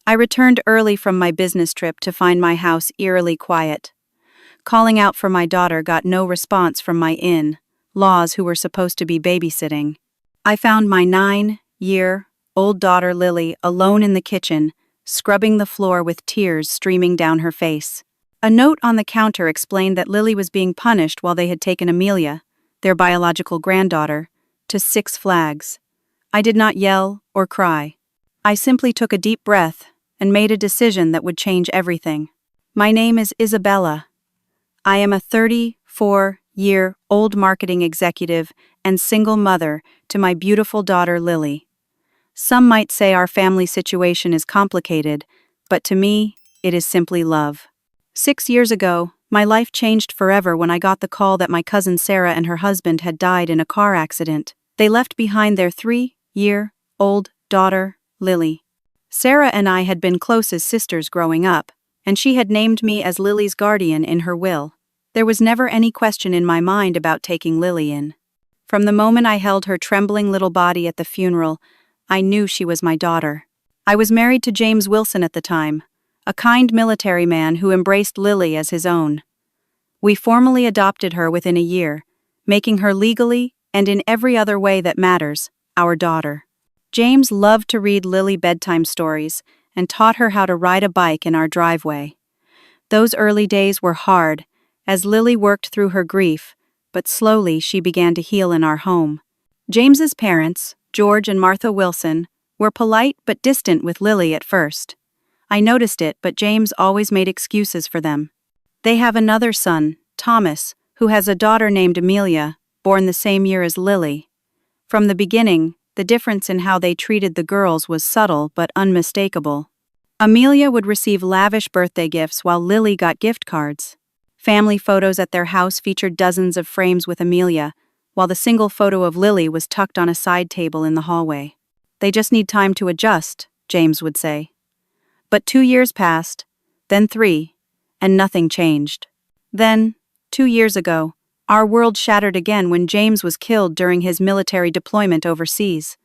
I returned early from my business trip to find my house eerily quiet. Calling out for my daughter got no response from my in-laws who were supposed to be babysitting. I found my 9-year-old daughter Lily alone in the kitchen, scrubbing the floor with tears streaming down her face. A note on the counter explained that Lily was being punished while they had taken Amelia, their biological granddaughter, to Six Flags. I did not yell or cry. I simply took a deep breath and made a decision that would change everything. My name is Isabella. I am a 34-year-old marketing executive and single mother to my beautiful daughter Lily. Some might say our family situation is complicated, but to me, it is simply love. 6 years ago, my life changed forever when I got the call that my cousin Sarah and her husband had died in a car accident. They left behind their 3-year-old daughter, Lily. Sarah and I had been close as sisters growing up, and she had named me as Lily's guardian in her will. There was never any question in my mind about taking Lily in. From the moment I held her trembling little body at the funeral, I knew she was my daughter. I was married to James Wilson at the time, a kind military man who embraced Lily as his own. We formally adopted her within a year, making her legally, and in every other way that matters, our daughter. James loved to read Lily bedtime stories and taught her how to ride a bike in our driveway. Those early days were hard, as Lily worked through her grief, but slowly she began to heal in our home. James's parents, George and Martha Wilson, were polite but distant with Lily at first. I noticed it, but James always made excuses for them. They have another son, Thomas, who has a daughter named Amelia, born the same year as Lily. From the beginning, the difference in how they treated the girls was subtle but unmistakable. Amelia would receive lavish birthday gifts while Lily got gift cards. Family photos at their house featured dozens of frames with Amelia, while the single photo of Lily was tucked on a side table in the hallway. They just need time to adjust, James would say. But 2 years passed, then 3, and nothing changed. Then, 2 years ago, our world shattered again when James was killed during his military deployment overseas.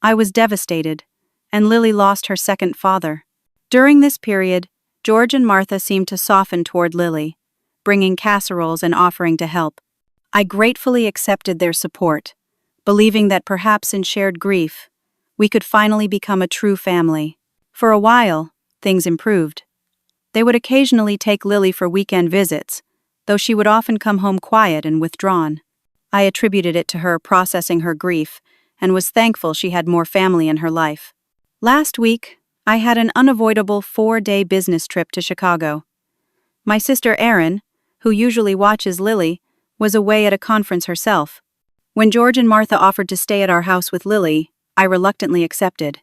I was devastated, and Lily lost her second father. During this period, George and Martha seemed to soften toward Lily, bringing casseroles and offering to help. I gratefully accepted their support, believing that perhaps in shared grief, we could finally become a true family. For a while, things improved. They would occasionally take Lily for weekend visits, though she would often come home quiet and withdrawn. I attributed it to her processing her grief and was thankful she had more family in her life. Last week, I had an unavoidable 4-day business trip to Chicago. My sister Erin, who usually watches Lily, was away at a conference herself. When George and Martha offered to stay at our house with Lily, I reluctantly accepted.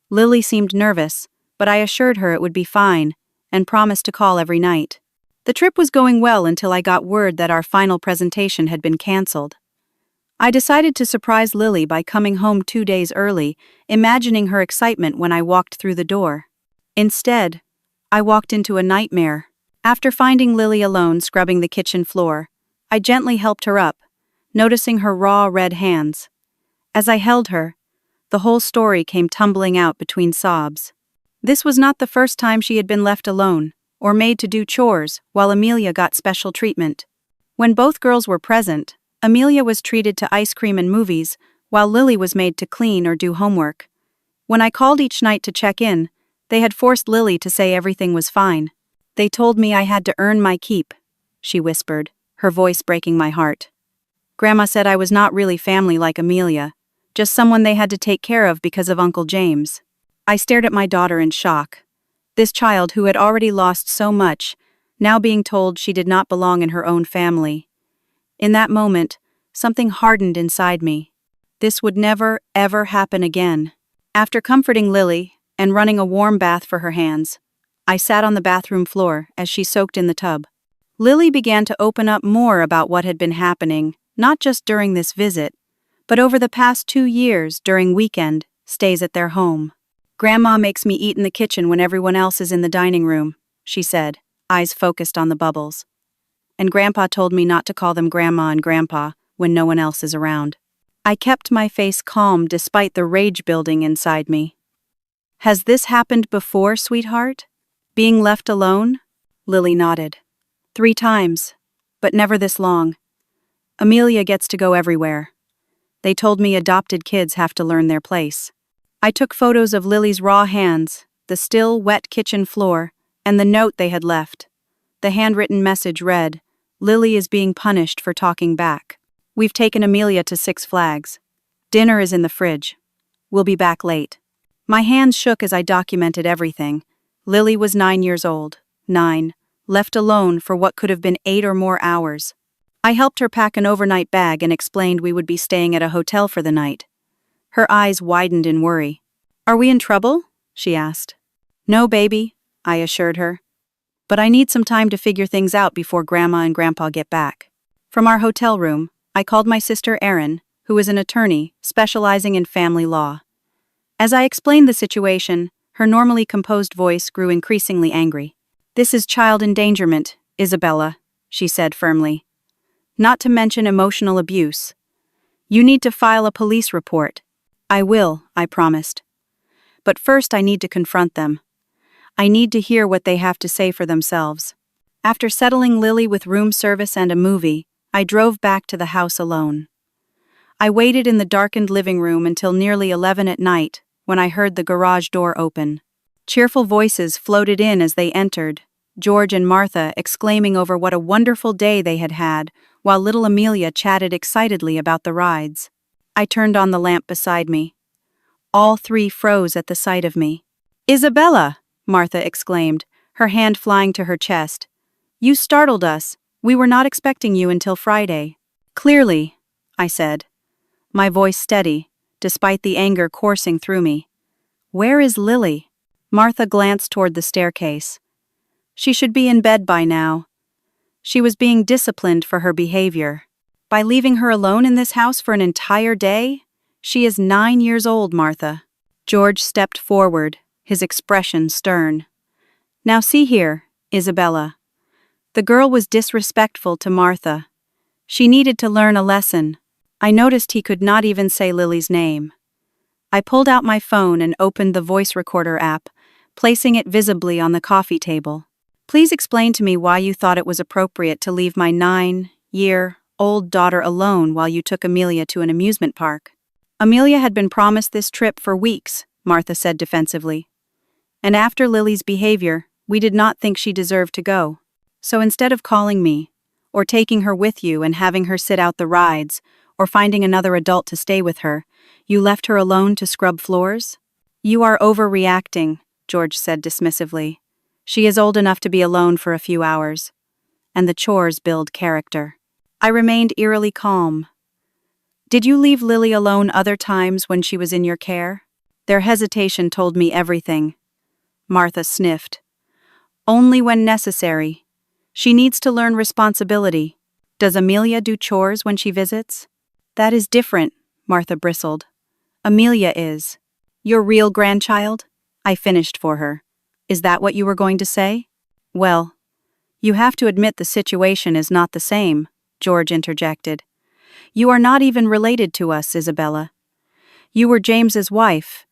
Lily seemed nervous, but I assured her it would be fine and promised to call every night. The trip was going well until I got word that our final presentation had been canceled. I decided to surprise Lily by coming home 2 days early, imagining her excitement when I walked through the door. Instead, I walked into a nightmare. After finding Lily alone scrubbing the kitchen floor, I gently helped her up, noticing her raw red hands. As I held her, the whole story came tumbling out between sobs. This was not the first time she had been left alone, or made to do chores, while Amelia got special treatment. When both girls were present, Amelia was treated to ice cream and movies, while Lily was made to clean or do homework. When I called each night to check in, they had forced Lily to say everything was fine. They told me I had to earn my keep, she whispered, her voice breaking my heart. Grandma said I was not really family like Amelia, just someone they had to take care of because of Uncle James. I stared at my daughter in shock. This child who had already lost so much, now being told she did not belong in her own family. In that moment, something hardened inside me. This would never, ever happen again. After comforting Lily and running a warm bath for her hands, I sat on the bathroom floor as she soaked in the tub. Lily began to open up more about what had been happening, not just during this visit, but over the past 2 years during weekend stays at their home. Grandma makes me eat in the kitchen when everyone else is in the dining room, she said, eyes focused on the bubbles. And Grandpa told me not to call them Grandma and Grandpa when no one else is around. I kept my face calm despite the rage building inside me. Has this happened before, sweetheart? Being left alone? Lily nodded. 3 times, but never this long. Amelia gets to go everywhere. They told me adopted kids have to learn their place. I took photos of Lily's raw hands, the still, wet kitchen floor, and the note they had left. The handwritten message read, "Lily is being punished for talking back. We've taken Amelia to Six Flags. Dinner is in the fridge. We'll be back late." My hands shook as I documented everything. Lily was 9 years old. 9. Left alone for what could have been 8 or more hours. I helped her pack an overnight bag and explained we would be staying at a hotel for the night. Her eyes widened in worry. "Are we in trouble?" she asked. "No, baby," I assured her. "But I need some time to figure things out before Grandma and Grandpa get back." From our hotel room, I called my sister Erin, who is an attorney specializing in family law. As I explained the situation, her normally composed voice grew increasingly angry. "This is child endangerment, Isabella," she said firmly. "Not to mention emotional abuse. You need to file a police report." "I will," I promised. "But first I need to confront them. I need to hear what they have to say for themselves." After settling Lily with room service and a movie, I drove back to the house alone. I waited in the darkened living room until nearly 11 at night, when I heard the garage door open. Cheerful voices floated in as they entered, George and Martha exclaiming over what a wonderful day they had had, while little Amelia chatted excitedly about the rides. I turned on the lamp beside me. All 3 froze at the sight of me. "Isabella!" Martha exclaimed, her hand flying to her chest. "You startled us. We were not expecting you until Friday." "Clearly," I said, my voice steady, despite the anger coursing through me. "Where is Lily?" Martha glanced toward the staircase. "She should be in bed by now. She was being disciplined for her behavior. By leaving her alone in this house for an entire day? She is 9 years old, Martha." George stepped forward, his expression stern. "Now see here, Isabella. The girl was disrespectful to Martha. She needed to learn a lesson." I noticed he could not even say Lily's name. I pulled out my phone and opened the voice recorder app, placing it visibly on the coffee table. "Please explain to me why you thought it was appropriate to leave my 9-year-old daughter alone while you took Amelia to an amusement park." "Amelia had been promised this trip for weeks," Martha said defensively. "And after Lily's behavior, we did not think she deserved to go. So instead of calling me, or taking her with you and having her sit out the rides, or finding another adult to stay with her, you left her alone to scrub floors?" "You are overreacting," George said dismissively. "She is old enough to be alone for a few hours. And the chores build character." I remained eerily calm. "Did you leave Lily alone other times when she was in your care?" Their hesitation told me everything. Martha sniffed. "Only when necessary. She needs to learn responsibility. Does Amelia do chores when she visits?" "That is different," Martha bristled. "Amelia is." "Your real grandchild?" I finished for her. "Is that what you were going to say?" "Well, you have to admit the situation is not the same," George interjected. "You are not even related to us, Isabella. You were James's wife,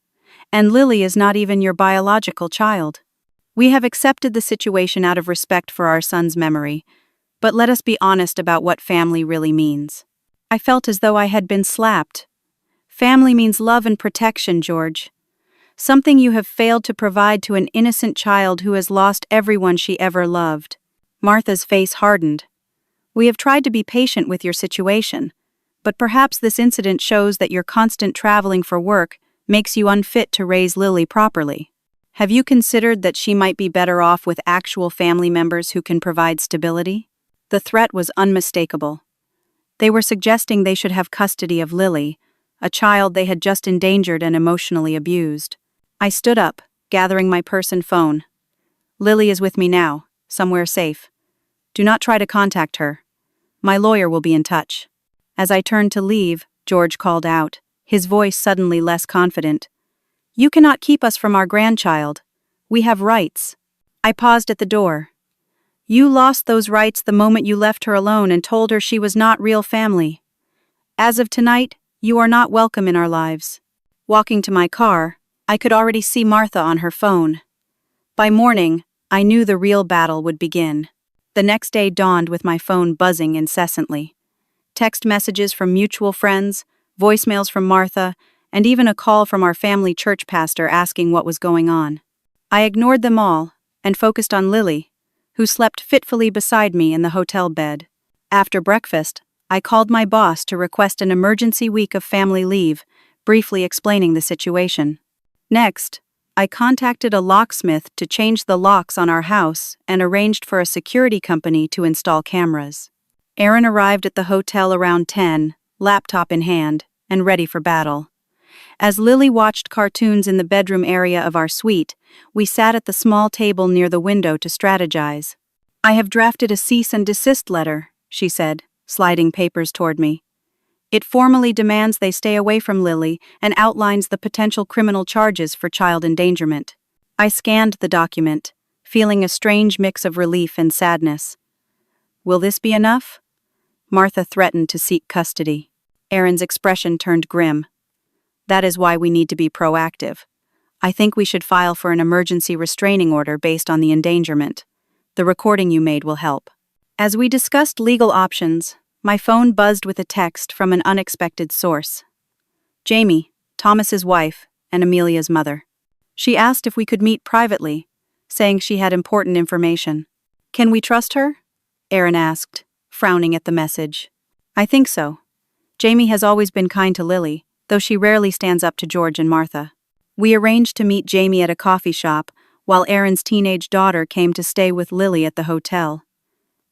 and Lily is not even your biological child. We have accepted the situation out of respect for our son's memory, but let us be honest about what family really means." I felt as though I had been slapped. "Family means love and protection, George. Something you have failed to provide to an innocent child who has lost everyone she ever loved." Martha's face hardened. "We have tried to be patient with your situation, but perhaps this incident shows that your constant traveling for work makes you unfit to raise Lily properly. Have you considered that she might be better off with actual family members who can provide stability?" The threat was unmistakable. They were suggesting they should have custody of Lily, a child they had just endangered and emotionally abused. I stood up, gathering my purse and phone. "Lily is with me now, somewhere safe. Do not try to contact her. My lawyer will be in touch." As I turned to leave, George called out, his voice suddenly less confident. "You cannot keep us from our grandchild. We have rights." I paused at the door. "You lost those rights the moment you left her alone and told her she was not real family. As of tonight, you are not welcome in our lives." Walking to my car, I could already see Martha on her phone. By morning, I knew the real battle would begin. The next day dawned with my phone buzzing incessantly. Text messages from mutual friends, voicemails from Martha, and even a call from our family church pastor asking what was going on. I ignored them all and focused on Lily, who slept fitfully beside me in the hotel bed. After breakfast, I called my boss to request an emergency week of family leave, briefly explaining the situation. Next, I contacted a locksmith to change the locks on our house and arranged for a security company to install cameras. Aaron arrived at the hotel around 10, laptop in hand, and ready for battle. As Lily watched cartoons in the bedroom area of our suite, we sat at the small table near the window to strategize. "I have drafted a cease and desist letter," she said, sliding papers toward me. "It formally demands they stay away from Lily and outlines the potential criminal charges for child endangerment." I scanned the document, feeling a strange mix of relief and sadness. "Will this be enough?" Martha threatened to seek custody. Aaron's expression turned grim. "That is why we need to be proactive. I think we should file for an emergency restraining order based on the endangerment. The recording you made will help." As we discussed legal options, my phone buzzed with a text from an unexpected source. Jamie, Thomas's wife, and Amelia's mother. She asked if we could meet privately, saying she had important information. "Can we trust her?" Aaron asked, frowning at the message. "I think so. Jamie has always been kind to Lily, though she rarely stands up to George and Martha." We arranged to meet Jamie at a coffee shop, while Aaron's teenage daughter came to stay with Lily at the hotel.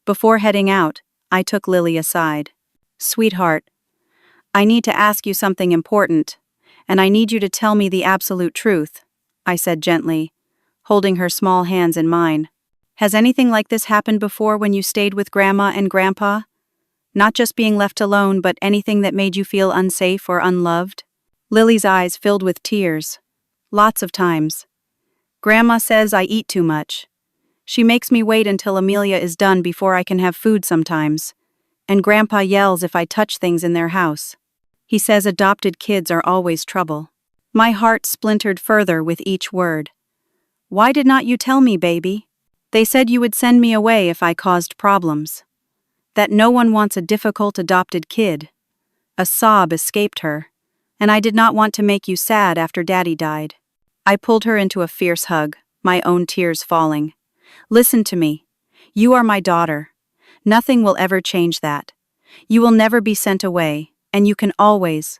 Before heading out, I took Lily aside. "Sweetheart, I need to ask you something important, and I need you to tell me the absolute truth," I said gently, holding her small hands in mine. "Has anything like this happened before when you stayed with Grandma and Grandpa? Not just being left alone, but anything that made you feel unsafe or unloved?" Lily's eyes filled with tears. "Lots of times. Grandma says I eat too much. She makes me wait until Amelia is done before I can have food sometimes. And Grandpa yells if I touch things in their house. He says adopted kids are always trouble." My heart splintered further with each word. "Why did not you tell me, baby? They said you would send me away if I caused problems. That no one wants a difficult adopted kid." A sob escaped her, "and I did not want to make you sad after Daddy died." I pulled her into a fierce hug, my own tears falling. "Listen to me. You are my daughter. Nothing will ever change that. You will never be sent away, and you can always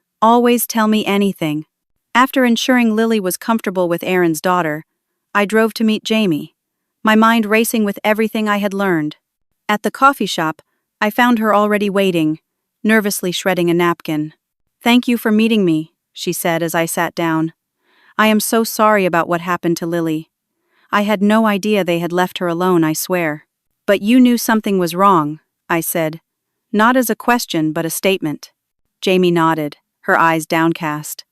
tell me anything." After ensuring Lily was comfortable with Aaron's daughter, I drove to meet Jamie, my mind racing with everything I had learned. At the coffee shop, I found her already waiting, nervously shredding a napkin. "Thank you for meeting me," she said as I sat down. "I am so sorry about what happened to Lily. I had no idea they had left her alone, I swear." "But you knew something was wrong," I said, not as a question but a statement. Jamie nodded, her eyes downcast.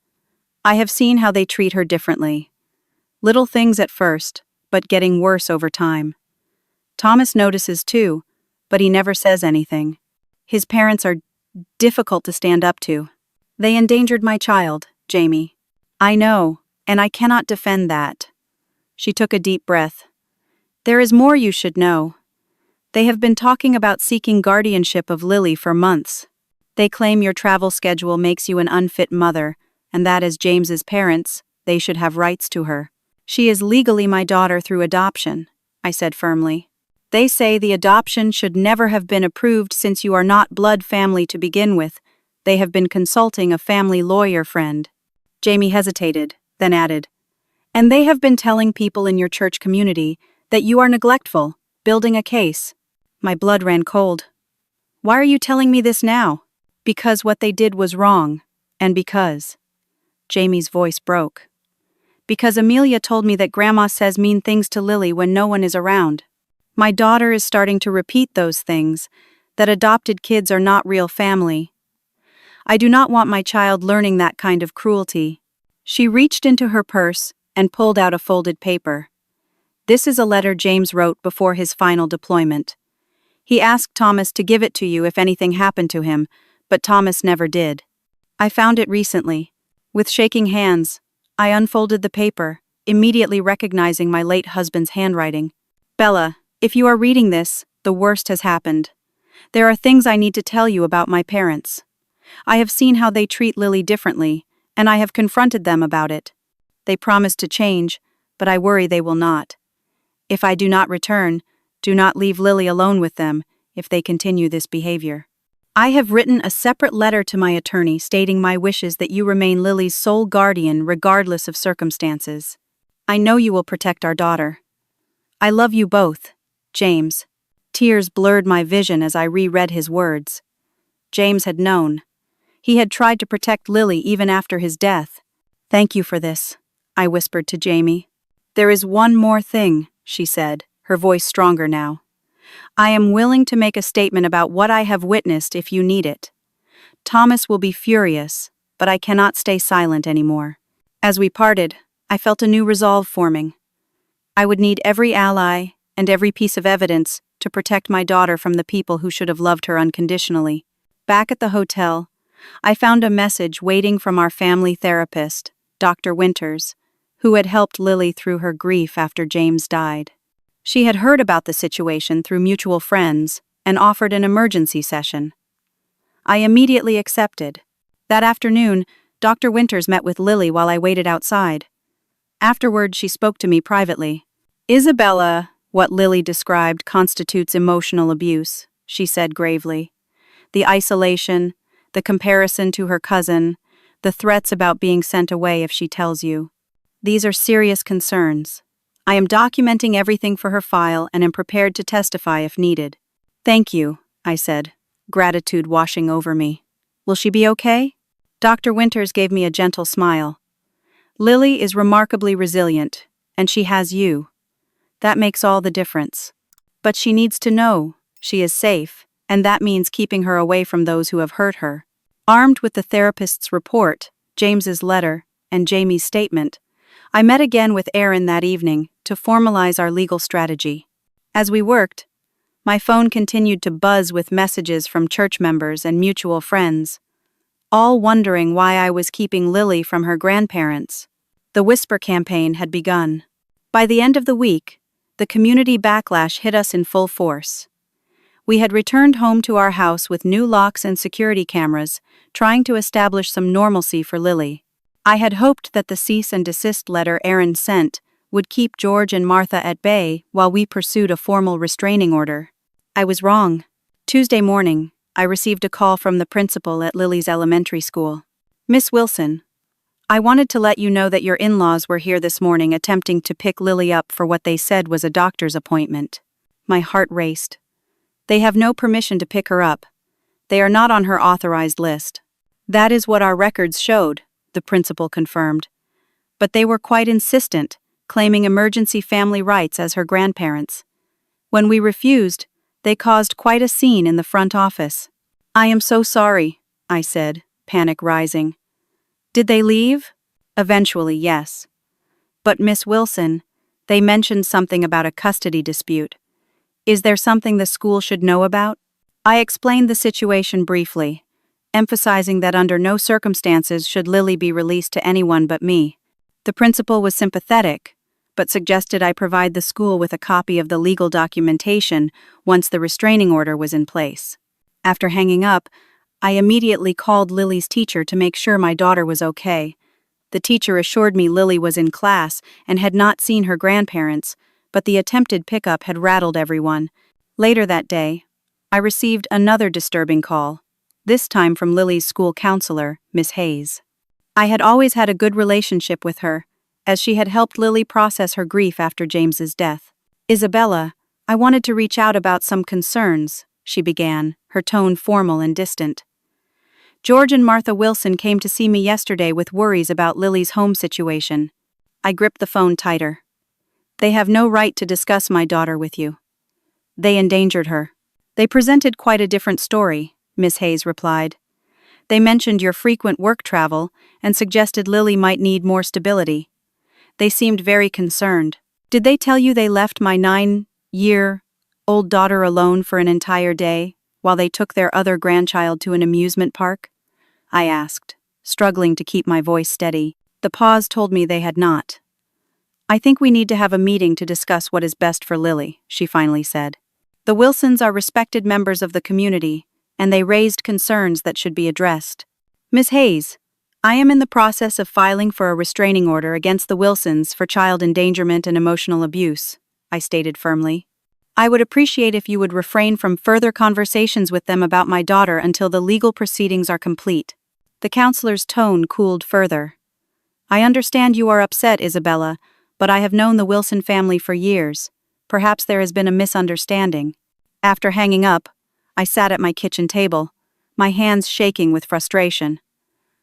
"I have seen how they treat her differently. Little things at first, but getting worse over time. Thomas notices too, but he never says anything. His parents are difficult to stand up to. They endangered my child, Jamie. I know, and I cannot defend that." She took a deep breath. "There is more you should know. They have been talking about seeking guardianship of Lily for months. They claim your travel schedule makes you an unfit mother, and that as James's parents, they should have rights to her. She is legally my daughter through adoption," I said firmly. "They say the adoption should never have been approved since you are not blood family to begin with. They have been consulting a family lawyer friend." Jamie hesitated, then added, "And they have been telling people in your church community that you are neglectful, building a case." My blood ran cold. "Why are you telling me this now?" "Because what they did was wrong, and because..." Jamie's voice broke. "Because Amelia told me that Grandma says mean things to Lily when no one is around. My daughter is starting to repeat those things, that adopted kids are not real family. I do not want my child learning that kind of cruelty." She reached into her purse and pulled out a folded paper. "This is a letter James wrote before his final deployment. He asked Thomas to give it to you if anything happened to him, but Thomas never did. I found it recently." With shaking hands, I unfolded the paper, immediately recognizing my late husband's handwriting. Bella, if you are reading this, the worst has happened. There are things I need to tell you about my parents. I have seen how they treat Lily differently, and I have confronted them about it. They promised to change, but I worry they will not. If I do not return, do not leave Lily alone with them if they continue this behavior. I have written a separate letter to my attorney stating my wishes that you remain Lily's sole guardian regardless of circumstances. I know you will protect our daughter. I love you both, James. Tears blurred my vision as I reread his words. James had known. He had tried to protect Lily even after his death. Thank you for this, I whispered to Jamie. There is one more thing, she said, her voice stronger now. I am willing to make a statement about what I have witnessed if you need it. Thomas will be furious, but I cannot stay silent anymore. As we parted, I felt a new resolve forming. I would need every ally and every piece of evidence to protect my daughter from the people who should have loved her unconditionally. Back at the hotel, I found a message waiting from our family therapist, Dr. Winters, who had helped Lily through her grief after James died. She had heard about the situation through mutual friends and offered an emergency session. I immediately accepted. That afternoon, Dr. Winters met with Lily while I waited outside. Afterward, she spoke to me privately. Isabella, what Lily described constitutes emotional abuse, she said gravely. The isolation, the comparison to her cousin, the threats about being sent away if she tells you. These are serious concerns. I am documenting everything for her file and am prepared to testify if needed. Thank you, I said, gratitude washing over me. Will she be okay? Dr. Winters gave me a gentle smile. Lily is remarkably resilient, and she has you. That makes all the difference. But she needs to know she is safe, and that means keeping her away from those who have hurt her. Armed with the therapist's report, James's letter, and Jamie's statement, I met again with Aaron that evening to formalize our legal strategy. As we worked, my phone continued to buzz with messages from church members and mutual friends, all wondering why I was keeping Lily from her grandparents. The Whisper campaign had begun. By the end of the week, the community backlash hit us in full force. We had returned home to our house with new locks and security cameras, trying to establish some normalcy for Lily. I had hoped that the cease and desist letter Aaron sent would keep George and Martha at bay while we pursued a formal restraining order. I was wrong. Tuesday morning, I received a call from the principal at Lily's elementary school. Miss Wilson, I wanted to let you know that your in-laws were here this morning attempting to pick Lily up for what they said was a doctor's appointment. My heart raced. They have no permission to pick her up. They are not on her authorized list. That is what our records showed, the principal confirmed. But they were quite insistent, claiming emergency family rights as her grandparents. When we refused, they caused quite a scene in the front office. I am so sorry, I said, panic rising. Did they leave? Eventually, yes. But Miss Wilson, they mentioned something about a custody dispute. Is there something the school should know about? I explained the situation briefly, emphasizing that under no circumstances should Lily be released to anyone but me. The principal was sympathetic, but suggested I provide the school with a copy of the legal documentation once the restraining order was in place. After hanging up, I immediately called Lily's teacher to make sure my daughter was okay. The teacher assured me Lily was in class and had not seen her grandparents, but the attempted pickup had rattled everyone. Later that day, I received another disturbing call, this time from Lily's school counselor, Miss Hayes. I had always had a good relationship with her, as she had helped Lily process her grief after James's death. Isabella, I wanted to reach out about some concerns, she began, her tone formal and distant. George and Martha Wilson came to see me yesterday with worries about Lily's home situation. I gripped the phone tighter. They have no right to discuss my daughter with you. They endangered her. They presented quite a different story, Miss Hayes replied. They mentioned your frequent work travel and suggested Lily might need more stability. They seemed very concerned. Did they tell you they left my 9-year-old daughter alone for an entire day while they took their other grandchild to an amusement park? I asked, struggling to keep my voice steady. The pause told me they had not. "I think we need to have a meeting to discuss what is best for Lily," she finally said. "The Wilsons are respected members of the community, and they raised concerns that should be addressed. Ms. Hayes, I am in the process of filing for a restraining order against the Wilsons for child endangerment and emotional abuse," I stated firmly. "I would appreciate if you would refrain from further conversations with them about my daughter until the legal proceedings are complete." The counselor's tone cooled further. "I understand you are upset, Isabella, but I have known the Wilson family for years. Perhaps there has been a misunderstanding." After hanging up, I sat at my kitchen table, my hands shaking with frustration.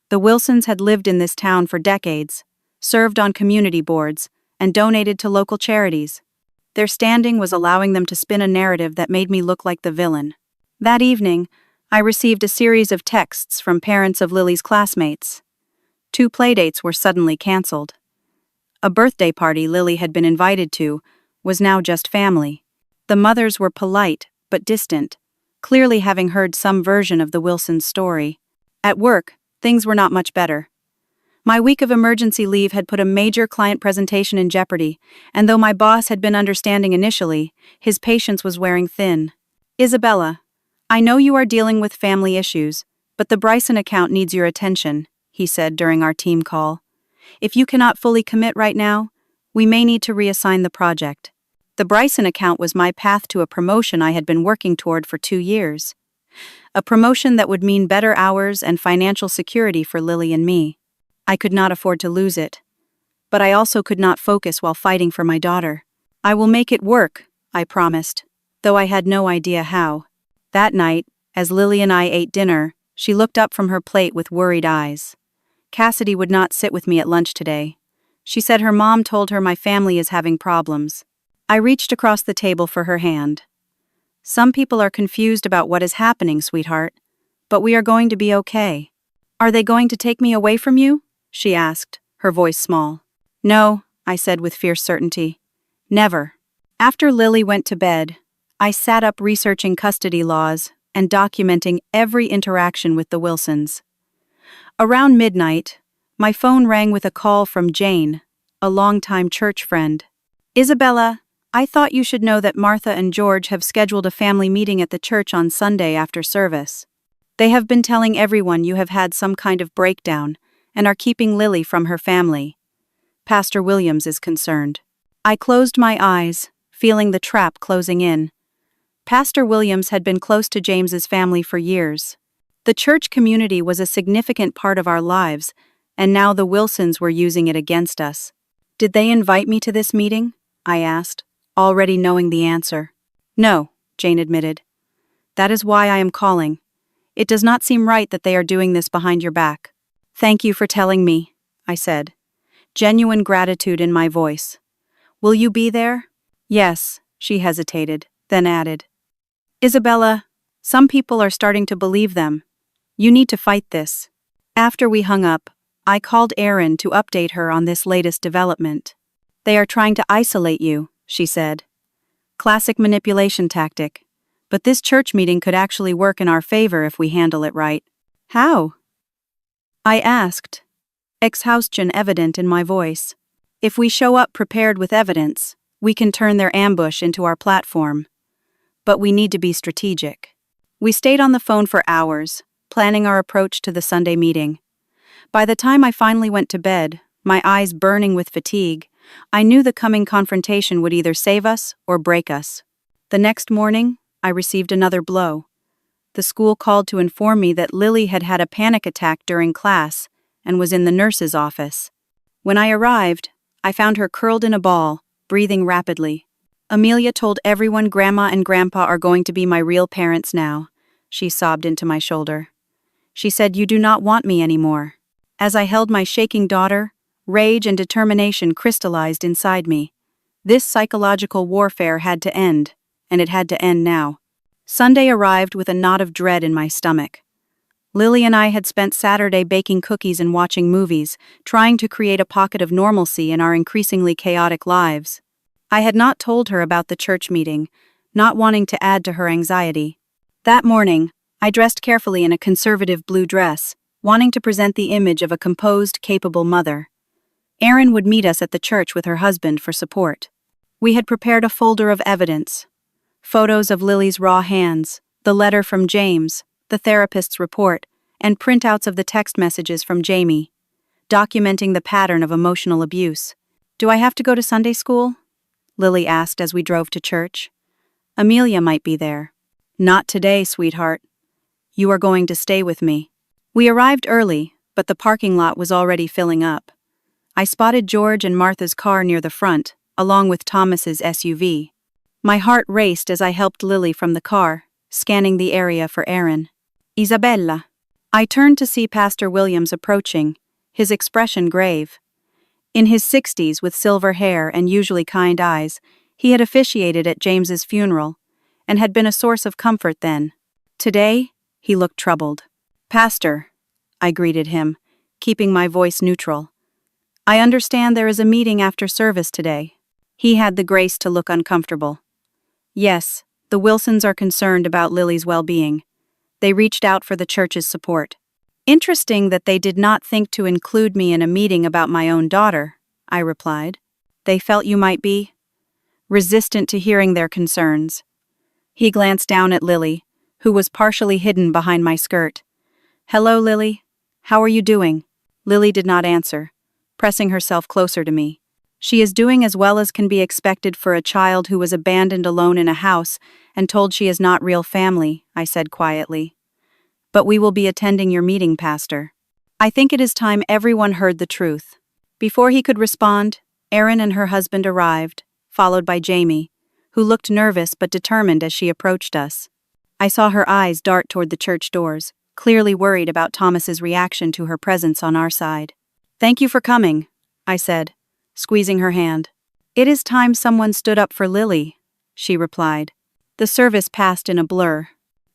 The Wilsons had lived in this town for decades, served on community boards, and donated to local charities. Their standing was allowing them to spin a narrative that made me look like the villain. That evening, I received a series of texts from parents of Lily's classmates. 2 playdates were suddenly canceled. A birthday party Lily had been invited to was now just family. The mothers were polite but distant, clearly having heard some version of the Wilsons' story. At work, things were not much better. My week of emergency leave had put a major client presentation in jeopardy, and though my boss had been understanding initially, his patience was wearing thin. "Isabella, I know you are dealing with family issues, but the Bryson account needs your attention," he said during our team call. "If you cannot fully commit right now, we may need to reassign the project." The Bryson account was my path to a promotion I had been working toward for 2 years. A promotion that would mean better hours and financial security for Lily and me. I could not afford to lose it. But I also could not focus while fighting for my daughter. "I will make it work," I promised, though I had no idea how. That night, as Lily and I ate dinner, she looked up from her plate with worried eyes. "Cassidy would not sit with me at lunch today. She said her mom told her my family is having problems." I reached across the table for her hand. "Some people are confused about what is happening, sweetheart, but we are going to be okay." "Are they going to take me away from you?" she asked, her voice small. "No," I said with fierce certainty. "Never." After Lily went to bed, I sat up researching custody laws and documenting every interaction with the Wilsons. Around midnight, my phone rang with a call from Jane, a longtime church friend. "Isabella, I thought you should know that Martha and George have scheduled a family meeting at the church on Sunday after service. They have been telling everyone you have had some kind of breakdown and are keeping Lily from her family. Pastor Williams is concerned." I closed my eyes, feeling the trap closing in. Pastor Williams had been close to James's family for years. The church community was a significant part of our lives, and now the Wilsons were using it against us. "Did they invite me to this meeting?" I asked, already knowing the answer. "No," Jane admitted. "That is why I am calling. It does not seem right that they are doing this behind your back." "Thank you for telling me," I said, genuine gratitude in my voice. "Will you be there?" "Yes," she hesitated, then added. "Isabella, some people are starting to believe them. You need to fight this." After we hung up, I called Erin to update her on this latest development. "They are trying to isolate you," she said. "Classic manipulation tactic. But this church meeting could actually work in our favor if we handle it right." "How?" I asked, exhaustion evident in my voice. "If we show up prepared with evidence, we can turn their ambush into our platform. But we need to be strategic." We stayed on the phone for hours, planning our approach to the Sunday meeting. By the time I finally went to bed, my eyes burning with fatigue, I knew the coming confrontation would either save us or break us. The next morning, I received another blow. The school called to inform me that Lily had had a panic attack during class and was in the nurse's office. When I arrived, I found her curled in a ball, breathing rapidly. "Amelia told everyone Grandma and Grandpa are going to be my real parents now," she sobbed into my shoulder. "She said you do not want me anymore." As I held my shaking daughter, rage and determination crystallized inside me. This psychological warfare had to end, and it had to end now. Sunday arrived with a knot of dread in my stomach. Lily and I had spent Saturday baking cookies and watching movies, trying to create a pocket of normalcy in our increasingly chaotic lives. I had not told her about the church meeting, not wanting to add to her anxiety. That morning, I dressed carefully in a conservative blue dress, wanting to present the image of a composed, capable mother. Erin would meet us at the church with her husband for support. We had prepared a folder of evidence: photos of Lily's raw hands, the letter from James, the therapist's report, and printouts of the text messages from Jamie, documenting the pattern of emotional abuse. "Do I have to go to Sunday school?" Lily asked as we drove to church. "Amelia might be there." "Not today, sweetheart. You are going to stay with me." We arrived early, but the parking lot was already filling up. I spotted George and Martha's car near the front, along with Thomas's SUV. My heart raced as I helped Lily from the car, scanning the area for Erin. "Isabella." I turned to see Pastor Williams approaching, his expression grave. In his 60s, with silver hair and usually kind eyes, he had officiated at James's funeral, and had been a source of comfort then. Today, he looked troubled. "Pastor," I greeted him, keeping my voice neutral. "I understand there is a meeting after service today." He had the grace to look uncomfortable. "Yes, the Wilsons are concerned about Lily's well-being. They reached out for the church's support." "Interesting that they did not think to include me in a meeting about my own daughter," I replied. "They felt you might be resistant to hearing their concerns." He glanced down at Lily, who was partially hidden behind my skirt. "Hello, Lily. How are you doing?" Lily did not answer, pressing herself closer to me. "She is doing as well as can be expected for a child who was abandoned alone in a house and told she is not real family," I said quietly. "But we will be attending your meeting, Pastor." I think it is time everyone heard the truth. Before he could respond, Erin and her husband arrived, followed by Jamie, who looked nervous but determined as she approached us. I saw her eyes dart toward the church doors, clearly worried about Thomas's reaction to her presence on our side. "Thank you for coming," I said, squeezing her hand. "It is time someone stood up for Lily," she replied. The service passed in a blur.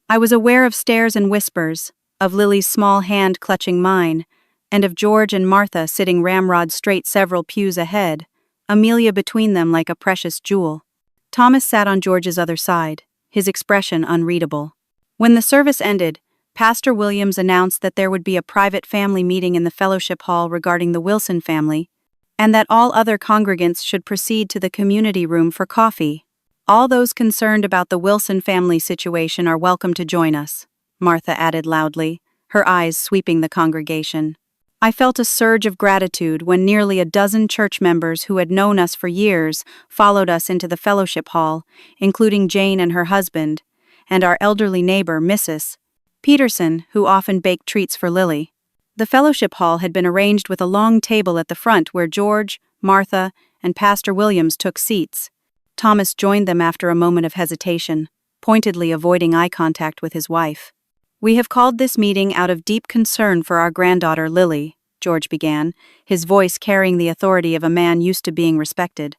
I was aware of stares and whispers, of Lily's small hand clutching mine, and of George and Martha sitting ramrod straight several pews ahead, Amelia between them like a precious jewel. Thomas sat on George's other side, his expression unreadable. When the service ended, Pastor Williams announced that there would be a private family meeting in the fellowship hall regarding the Wilson family, and that all other congregants should proceed to the community room for coffee. "All those concerned about the Wilson family situation are welcome to join us," Martha added loudly, her eyes sweeping the congregation. I felt a surge of gratitude when nearly a dozen church members who had known us for years followed us into the fellowship hall, including Jane and her husband, and our elderly neighbor, Mrs. Peterson, who often baked treats for Lily. The fellowship hall had been arranged with a long table at the front where George, Martha, and Pastor Williams took seats. Thomas joined them after a moment of hesitation, pointedly avoiding eye contact with his wife. "We have called this meeting out of deep concern for our granddaughter Lily," George began, his voice carrying the authority of a man used to being respected.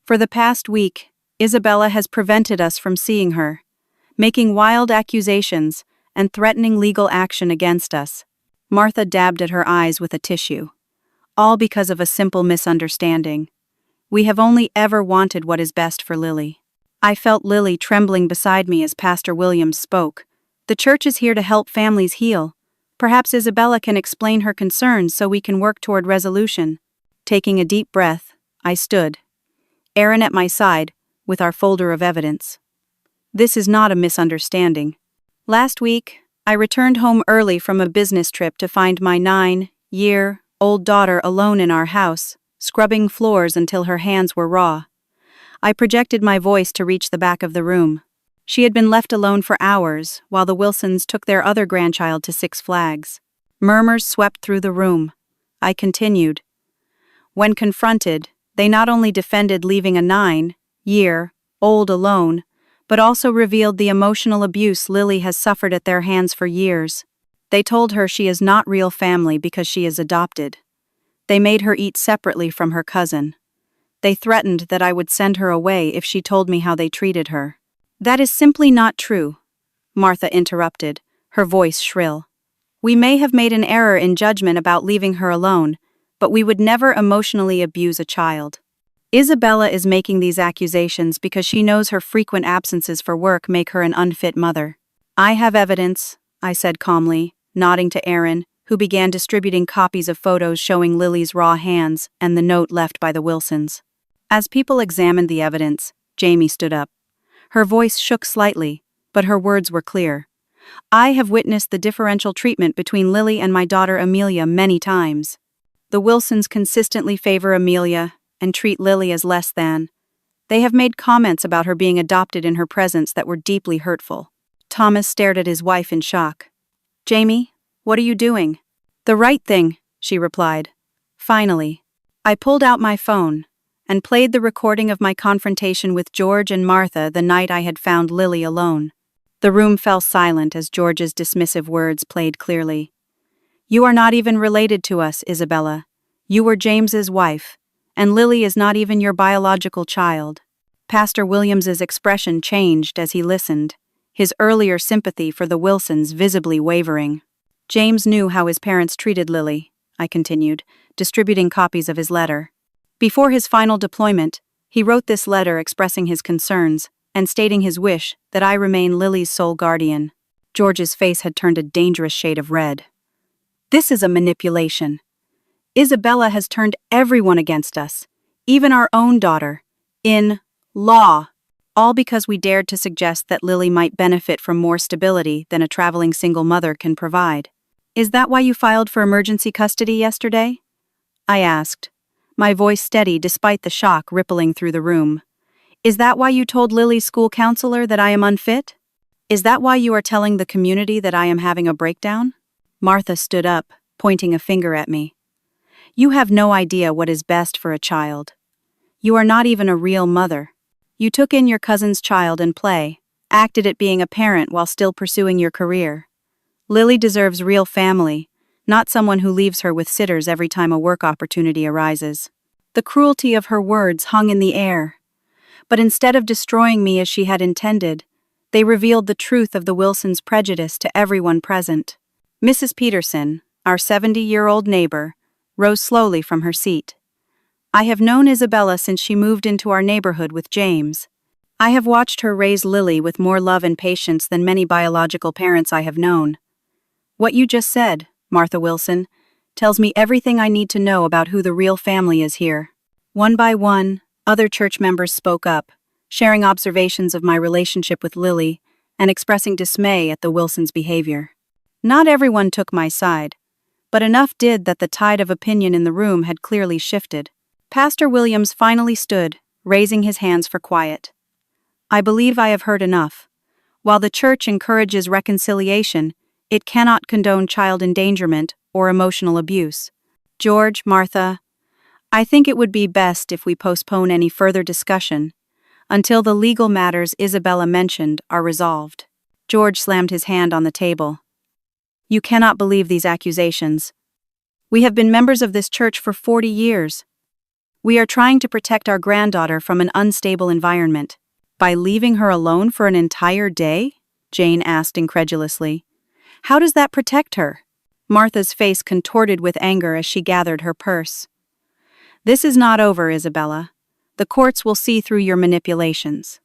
"For the past week, Isabella has prevented us from seeing her, making wild accusations and threatening legal action against us." Martha dabbed at her eyes with a tissue. "All because of a simple misunderstanding. We have only ever wanted what is best for Lily." I felt Lily trembling beside me as Pastor Williams spoke. "The church is here to help families heal. Perhaps Isabella can explain her concerns so we can work toward resolution." Taking a deep breath, I stood, Erin at my side, with our folder of evidence. "This is not a misunderstanding. Last week, I returned home early from a business trip to find my 9-year-old daughter alone in our house, scrubbing floors until her hands were raw. I projected my voice to reach the back of the room. She had been left alone for hours, while the Wilsons took their other grandchild to Six Flags. Murmurs swept through the room. I continued. When confronted, they not only defended leaving a 9-year-old alone, but also revealed the emotional abuse Lily has suffered at their hands for years. They told her she is not real family because she is adopted. They made her eat separately from her cousin. They threatened that I would send her away if she told me how they treated her. "That is simply not true," Martha interrupted, her voice shrill. "We may have made an error in judgment about leaving her alone, but we would never emotionally abuse a child. Isabella is making these accusations because she knows her frequent absences for work make her an unfit mother." "I have evidence," I said calmly, nodding to Erin, who began distributing copies of photos showing Lily's raw hands and the note left by the Wilsons. As people examined the evidence, Jamie stood up. Her voice shook slightly, but her words were clear. I have witnessed the differential treatment between Lily and my daughter Amelia many times. The Wilsons consistently favor Amelia and treat Lily as less than. They have made comments about her being adopted in her presence that were deeply hurtful. Thomas stared at his wife in shock. Jamie, what are you doing? The right thing, she replied. Finally, I pulled out my phone and played the recording of my confrontation with George and Martha the night I had found Lily alone. The room fell silent as George's dismissive words played clearly. You are not even related to us, Isabella. You were James's wife, and Lily is not even your biological child. Pastor Williams's expression changed as he listened, his earlier sympathy for the Wilsons visibly wavering. James knew how his parents treated Lily, I continued, distributing copies of his letter. Before his final deployment, he wrote this letter expressing his concerns and stating his wish that I remain Lily's sole guardian. George's face had turned a dangerous shade of red. This is a manipulation. Isabella has turned everyone against us, even our own daughter, in law, all because we dared to suggest that Lily might benefit from more stability than a traveling single mother can provide. Is that why you filed for emergency custody yesterday? I asked, my voice steady despite the shock rippling through the room. Is that why you told Lily's school counselor that I am unfit? Is that why you are telling the community that I am having a breakdown? Martha stood up, pointing a finger at me. You have no idea what is best for a child. You are not even a real mother. You took in your cousin's child in play, acted at being a parent while still pursuing your career. Lily deserves real family, not someone who leaves her with sitters every time a work opportunity arises. The cruelty of her words hung in the air. But instead of destroying me as she had intended, they revealed the truth of the Wilsons' prejudice to everyone present. Mrs. Peterson, our 70-year-old neighbor, rose slowly from her seat. I have known Isabella since she moved into our neighborhood with James. I have watched her raise Lily with more love and patience than many biological parents I have known. What you just said, Martha Wilson, tells me everything I need to know about who the real family is here. One by one, other church members spoke up, sharing observations of my relationship with Lily and expressing dismay at the Wilsons' behavior. Not everyone took my side, but enough did that the tide of opinion in the room had clearly shifted. Pastor Williams finally stood, raising his hands for quiet. I believe I have heard enough. While the church encourages reconciliation, it cannot condone child endangerment or emotional abuse. George, Martha, I think it would be best if we postpone any further discussion until the legal matters Isabella mentioned are resolved. George slammed his hand on the table. You cannot believe these accusations. We have been members of this church for 40 years. We are trying to protect our granddaughter from an unstable environment. By leaving her alone for an entire day? Jane asked incredulously. How does that protect her? Martha's face contorted with anger as she gathered her purse. This is not over, Isabella. The courts will see through your manipulations.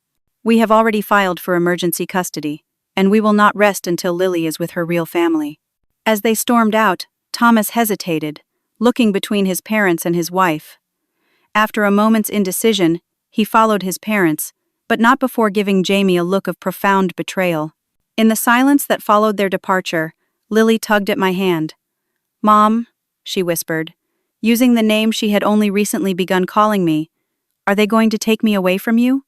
We have already filed for emergency custody, and we will not rest until Lily is with her real family. As they stormed out, Thomas hesitated, looking between his parents and his wife. After a moment's indecision, he followed his parents, but not before giving Jamie a look of profound betrayal. In the silence that followed their departure, Lily tugged at my hand. Mom, she whispered, using the name she had only recently begun calling me, are they going to take me away from you?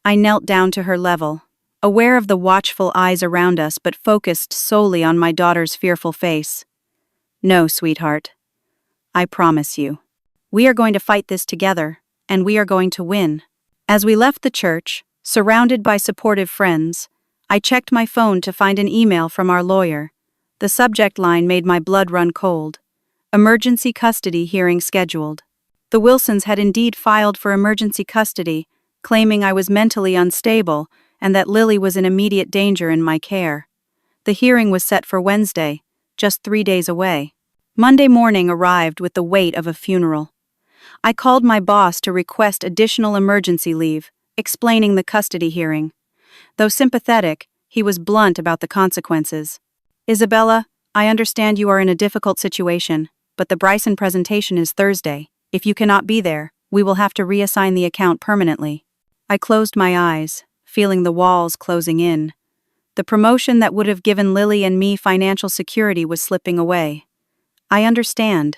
I knelt down to her level, aware of the watchful eyes around us but focused solely on my daughter's fearful face. No, sweetheart. I promise you. We are going to fight this together, and we are going to win. As we left the church, surrounded by supportive friends, I checked my phone to find an email from our lawyer. The subject line made my blood run cold. Emergency custody hearing scheduled. The Wilsons had indeed filed for emergency custody, claiming I was mentally unstable and that Lily was in immediate danger in my care. The hearing was set for Wednesday, just 3 days away. Monday morning arrived with the weight of a funeral. I called my boss to request additional emergency leave, explaining the custody hearing. Though sympathetic, he was blunt about the consequences. Isabella, I understand you are in a difficult situation, but the Bryson presentation is Thursday. If you cannot be there, we will have to reassign the account permanently. I closed my eyes, feeling the walls closing in. The promotion that would have given Lily and me financial security was slipping away. I understand.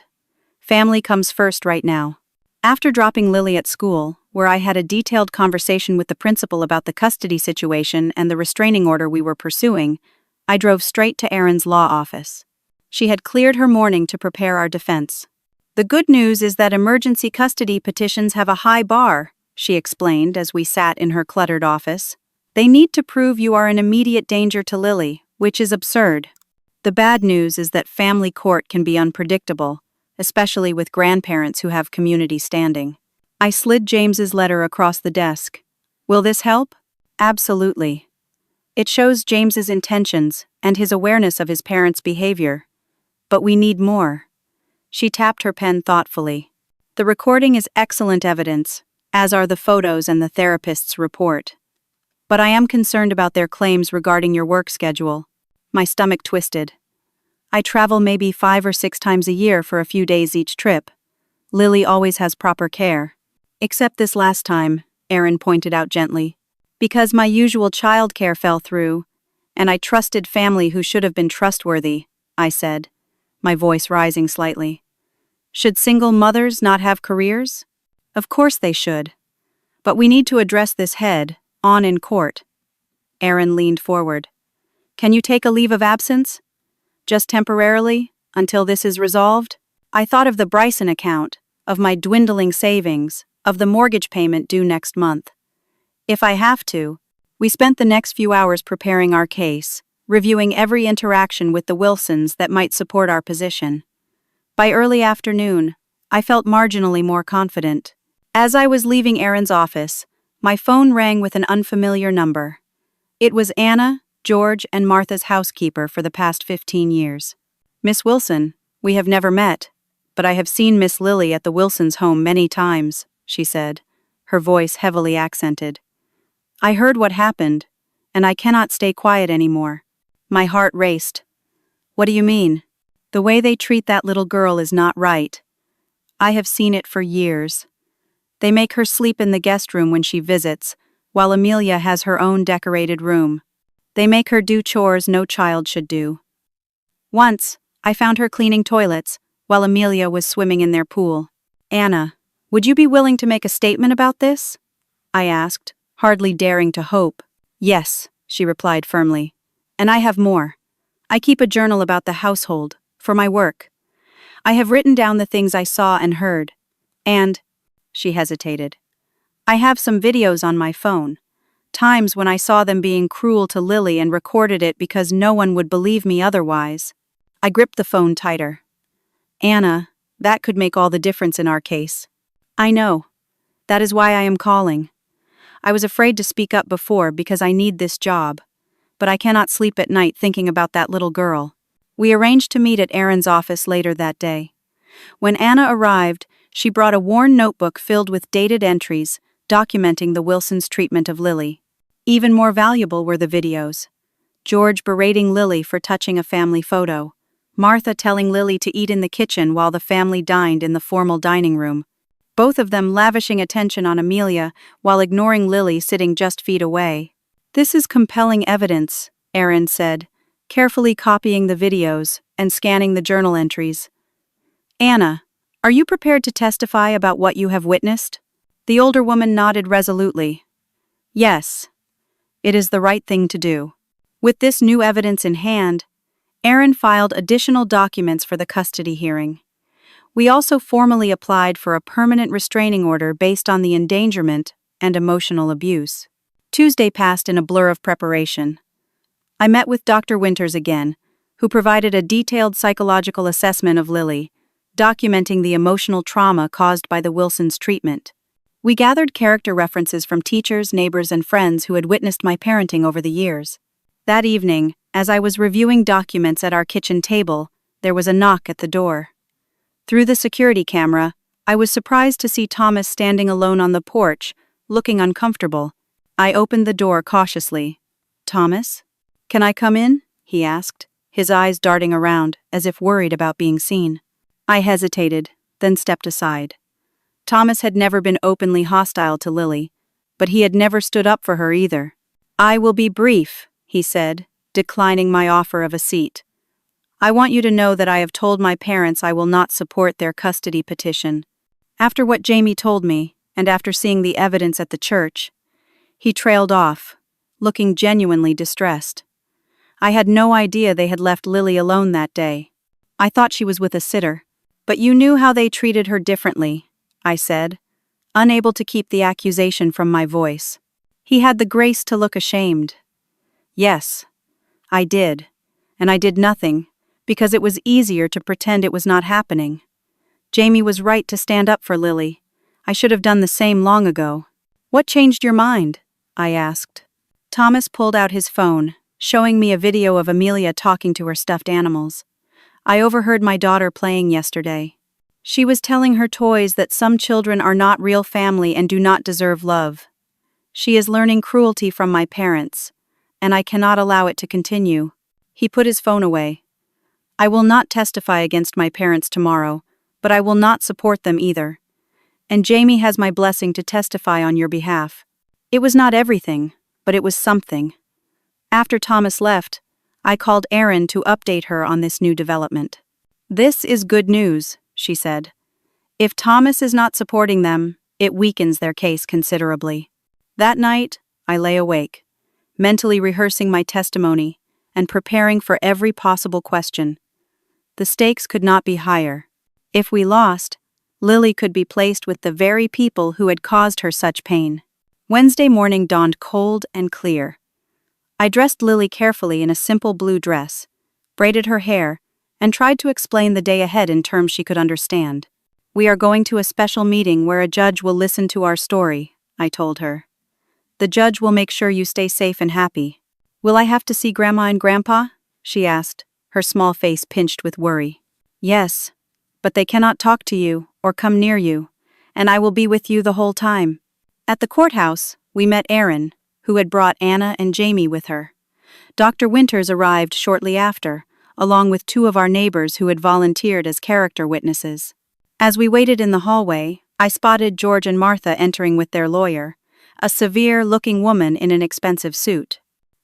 Family comes first right now. After dropping Lily at school, where I had a detailed conversation with the principal about the custody situation and the restraining order we were pursuing, I drove straight to Erin's law office. She had cleared her morning to prepare our defense. The good news is that emergency custody petitions have a high bar, she explained as we sat in her cluttered office. They need to prove you are in immediate danger to Lily, which is absurd. The bad news is that family court can be unpredictable, especially with grandparents who have community standing. I slid James's letter across the desk. Will this help? Absolutely. It shows James's intentions and his awareness of his parents' behavior. But we need more. She tapped her pen thoughtfully. The recording is excellent evidence, as are the photos and the therapist's report. But I am concerned about their claims regarding your work schedule. My stomach twisted. I travel maybe 5 or 6 times a year for a few days each trip. Lily always has proper care. Except this last time, Erin pointed out gently. Because my usual childcare fell through, and I trusted family who should have been trustworthy, I said, my voice rising slightly. Should single mothers not have careers? Of course they should. But we need to address this head on in court. Erin leaned forward. Can you take a leave of absence? Just temporarily, until this is resolved? I thought of the Bryson account, of my dwindling savings, of the mortgage payment due next month. If I have to, we spent the next few hours preparing our case, reviewing every interaction with the Wilsons that might support our position. By early afternoon, I felt marginally more confident. As I was leaving Erin's office, my phone rang with an unfamiliar number. It was Anna, George, and Martha's housekeeper for the past 15 years. Miss Wilson, we have never met, but I have seen Miss Lily at the Wilsons' home many times, she said, her voice heavily accented. I heard what happened, and I cannot stay quiet anymore. My heart raced. What do you mean? The way they treat that little girl is not right. I have seen it for years. They make her sleep in the guest room when she visits, while Amelia has her own decorated room. They make her do chores no child should do. Once, I found her cleaning toilets, while Amelia was swimming in their pool. Anna, would you be willing to make a statement about this? I asked, hardly daring to hope. Yes, she replied firmly. And I have more. I keep a journal about the household, for my work. I have written down the things I saw and heard. And, she hesitated, I have some videos on my phone. Times when I saw them being cruel to Lily and recorded it because no one would believe me otherwise. I gripped the phone tighter. Anna, that could make all the difference in our case. I know. That is why I am calling. I was afraid to speak up before because I need this job. But I cannot sleep at night thinking about that little girl. We arranged to meet at Erin's office later that day. When Anna arrived, she brought a worn notebook filled with dated entries documenting the Wilsons' treatment of Lily. Even more valuable were the videos. George berating Lily for touching a family photo. Martha telling Lily to eat in the kitchen while the family dined in the formal dining room. Both of them lavishing attention on Amelia while ignoring Lily sitting just feet away. This is compelling evidence, Erin said, carefully copying the videos and scanning the journal entries. Anna, are you prepared to testify about what you have witnessed? The older woman nodded resolutely. Yes. It is the right thing to do. With this new evidence in hand, Erin filed additional documents for the custody hearing. We also formally applied for a permanent restraining order based on the endangerment and emotional abuse. Tuesday passed in a blur of preparation. I met with Dr. Winters again, who provided a detailed psychological assessment of Lily, documenting the emotional trauma caused by the Wilsons' treatment. We gathered character references from teachers, neighbors, and friends who had witnessed my parenting over the years. That evening, as I was reviewing documents at our kitchen table, there was a knock at the door. Through the security camera, I was surprised to see Thomas standing alone on the porch, looking uncomfortable. I opened the door cautiously. Thomas? Can I come in? He asked. his eyes darting around, as if worried about being seen. I hesitated, then stepped aside. Thomas had never been openly hostile to Lily, but he had never stood up for her either. "I will be brief," he said, declining my offer of a seat. "I want you to know that I have told my parents I will not support their custody petition. After what Jamie told me, and after seeing the evidence at the church," he trailed off, looking genuinely distressed. "I had no idea they had left Lily alone that day. I thought she was with a sitter." "But you knew how they treated her differently," I said, unable to keep the accusation from my voice. He had the grace to look ashamed. "Yes, I did. And I did nothing, because it was easier to pretend it was not happening. Jamie was right to stand up for Lily. I should have done the same long ago." "What changed your mind?" I asked. Thomas pulled out his phone, showing me a video of Amelia talking to her stuffed animals. "I overheard my daughter playing yesterday. She was telling her toys that some children are not real family and do not deserve love. She is learning cruelty from my parents, and I cannot allow it to continue." He put his phone away. "I will not testify against my parents tomorrow, but I will not support them either. And Jamie has my blessing to testify on your behalf." It was not everything, but it was something. After Thomas left, I called Erin to update her on this new development. "This is good news," she said. "If Thomas is not supporting them, it weakens their case considerably." That night, I lay awake, mentally rehearsing my testimony and preparing for every possible question. The stakes could not be higher. If we lost, Lily could be placed with the very people who had caused her such pain. Wednesday morning dawned cold and clear. I dressed Lily carefully in a simple blue dress, braided her hair, and tried to explain the day ahead in terms she could understand. "We are going to a special meeting where a judge will listen to our story," I told her. "The judge will make sure you stay safe and happy." "Will I have to see Grandma and Grandpa?" she asked, her small face pinched with worry. "Yes, but they cannot talk to you or come near you, and I will be with you the whole time." At the courthouse, we met Erin, who had brought Anna and Jamie with her. Dr. Winters arrived shortly after, along with two of our neighbors who had volunteered as character witnesses. As we waited in the hallway, I spotted George and Martha entering with their lawyer, a severe-looking woman in an expensive suit.